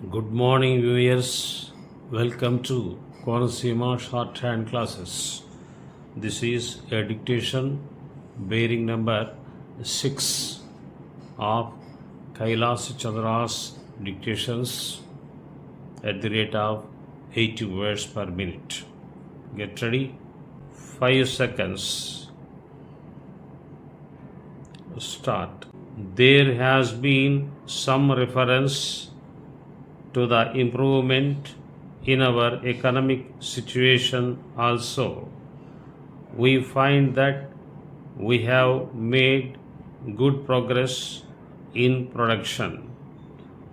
Good morning, viewers. Welcome to Konasima Shorthand classes. This is a dictation bearing number 6 of Kailash Chandra'S Dictations at the rate of 80 words per minute. Get ready. 5 seconds. Start. There has been some reference to the improvement in our economic situation also. We find that we have made good progress in production.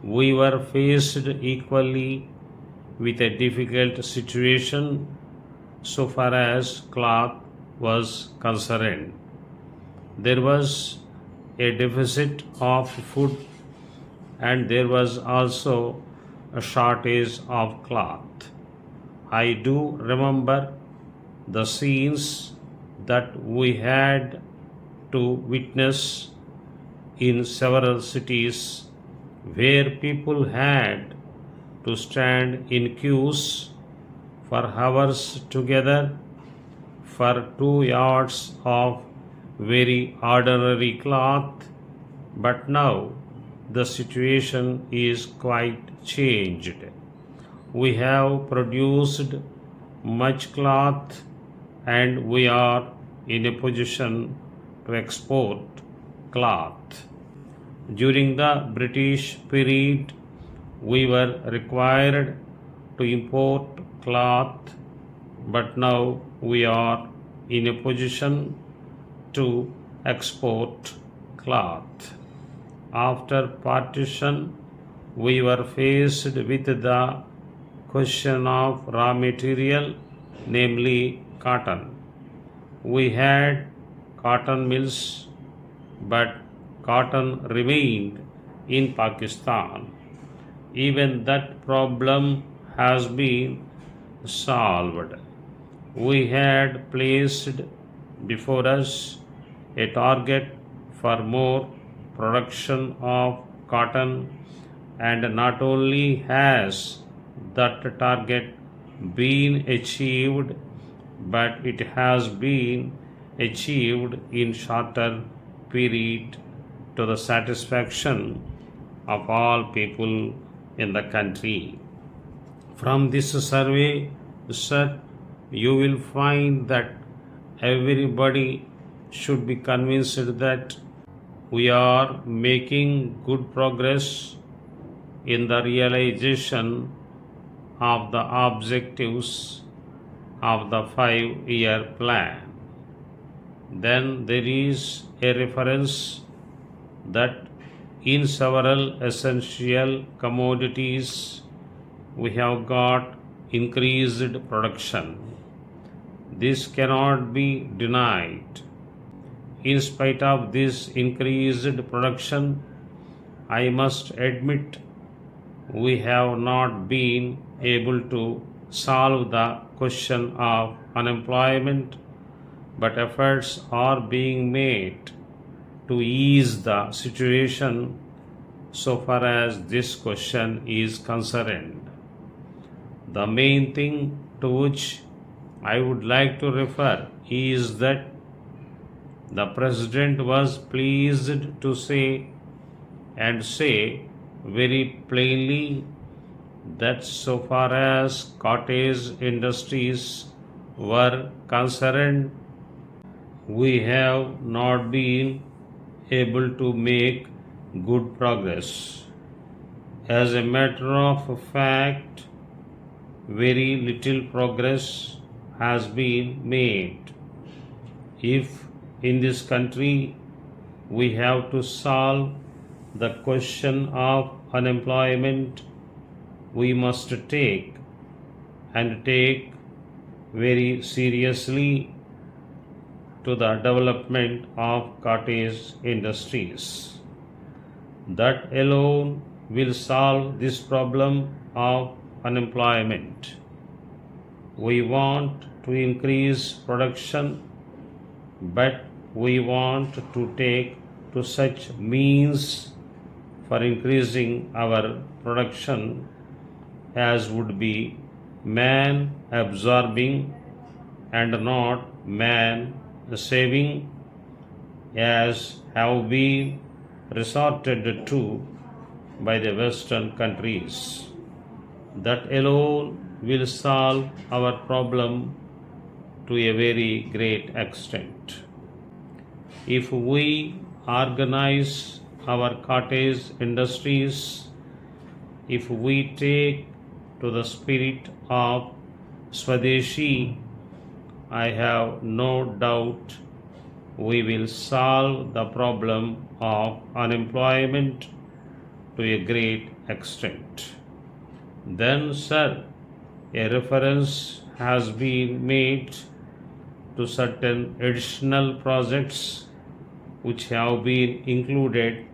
We were faced equally with a difficult situation so far as cloth was concerned. There was a deficit of food and there was also a shortage of cloth. I do remember the scenes that we had to witness in several cities where people had to stand in queues for hours together for 2 yards of very ordinary cloth, but now the situation is quite changed. We have produced much cloth and we are in a position to export cloth. During the British period, we were required to import cloth, but now we are in a position to export cloth. After partition, we were faced with the question of raw material, namely cotton. We had cotton mills, but cotton remained in Pakistan. Even that problem has been solved. We had placed before us a target for more production of cotton, and not only has that target been achieved, but it has been achieved in shorter period to the satisfaction of all people in the country. From this survey, sir, you will find that everybody should be convinced that we are making good progress in the realization of the objectives of the 5-year plan. Then there is a reference that in several essential commodities we have got increased production. This cannot be denied. In spite of this increased production, I must admit we have not been able to solve the question of unemployment, but efforts are being made to ease the situation so far as this question is concerned. The main thing to which I would like to refer is that the President was pleased to say very plainly that so far as cottage industries were concerned, we have not been able to make good progress. As a matter of fact, very little progress has been made. If in this country we have to solve the question of unemployment, we must take very seriously to the development of cottage industries. That alone will solve this problem of unemployment. We want to increase production, but we want to take to such means for increasing our production as would be man absorbing and not man saving, as have been resorted to by the Western countries. That alone will solve our problem to a very great extent. If we organize our cottage industries, if we take to the spirit of Swadeshi, I have no doubt we will solve the problem of unemployment to a great extent. Then, sir, a reference has been made to certain additional projects which have been included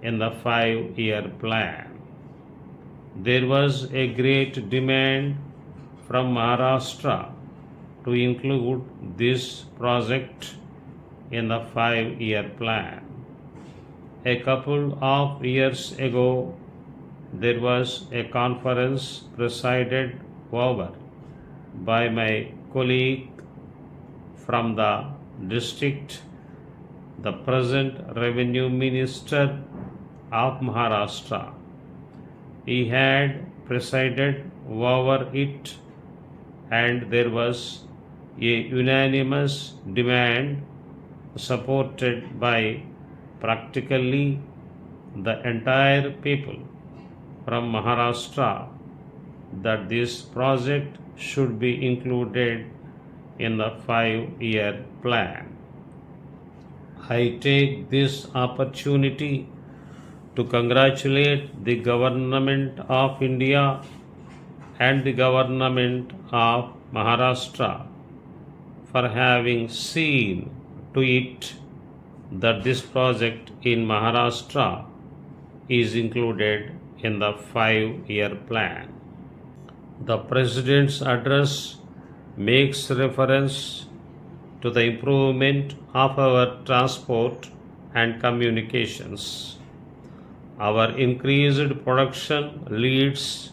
in the 5-year plan. There was a great demand from Maharashtra to include this project in the 5-year plan. A couple of years ago, there was a conference presided over by my colleague from the district, the present Revenue Minister of Maharashtra. He had presided over it, and there was a unanimous demand supported by practically the entire people from Maharashtra that this project should be included in the 5-year plan. I take this opportunity to congratulate the Government of India and the Government of Maharashtra for having seen to it that this project in Maharashtra is included in the 5-year plan. The President's address makes reference to the improvement of our transport and communications. Our increased production leads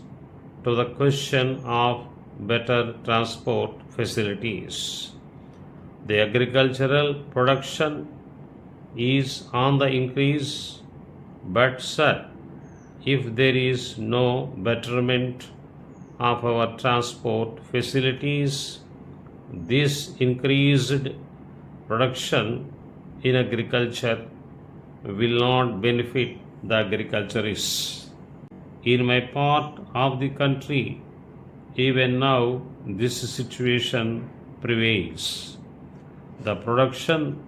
to the question of better transport facilities. The agricultural production is on the increase, but sir, if there is no betterment of our transport facilities, this increased production in agriculture will not benefit the agriculturists. In my part of the country, even now, this situation prevails. The production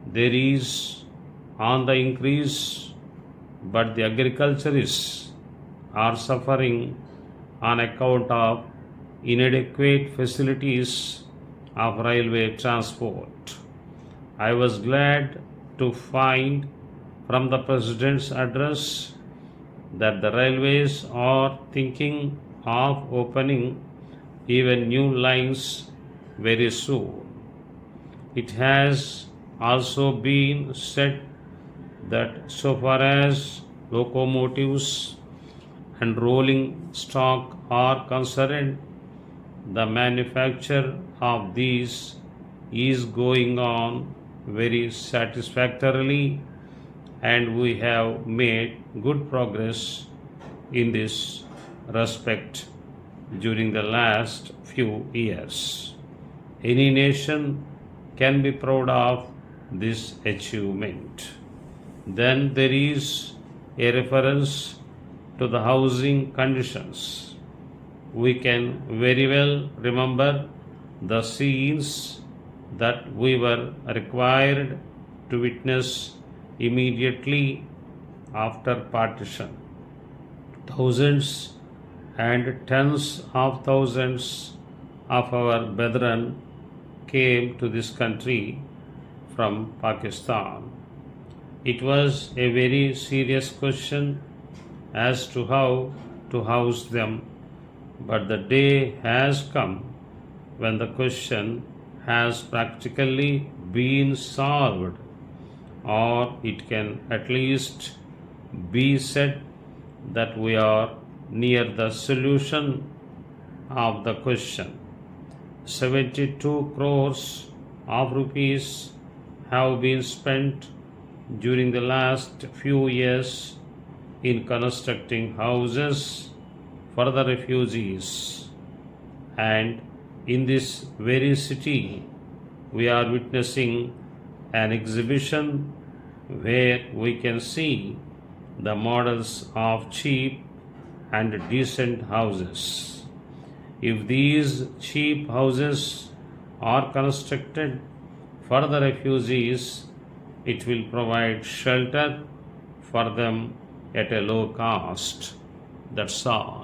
there is on the increase, but the agriculturists are suffering on account of inadequate facilities of railway transport. I was glad to find from the President's address that the railways are thinking of opening even new lines very soon. It has also been said that so far as locomotives and rolling stock are concerned, the manufacture of these is going on very satisfactorily, and we have made good progress in this respect during the last few years. Any nation can be proud of this achievement. Then there is a reference to the housing conditions. We can very well remember the scenes that we were required to witness immediately after partition. Thousands and tens of thousands of our brethren came to this country from Pakistan. It was a very serious question as to how to house them, but the day has come when the question has practically been solved, or it can at least be said that we are near the solution of the question. 72 crores of rupees have been spent during the last few years in constructing houses for the refugees, and in this very city we are witnessing an exhibition where we can see the models of cheap and decent houses. If these cheap houses are constructed for the refugees, it will provide shelter for them at a low cost. That's all.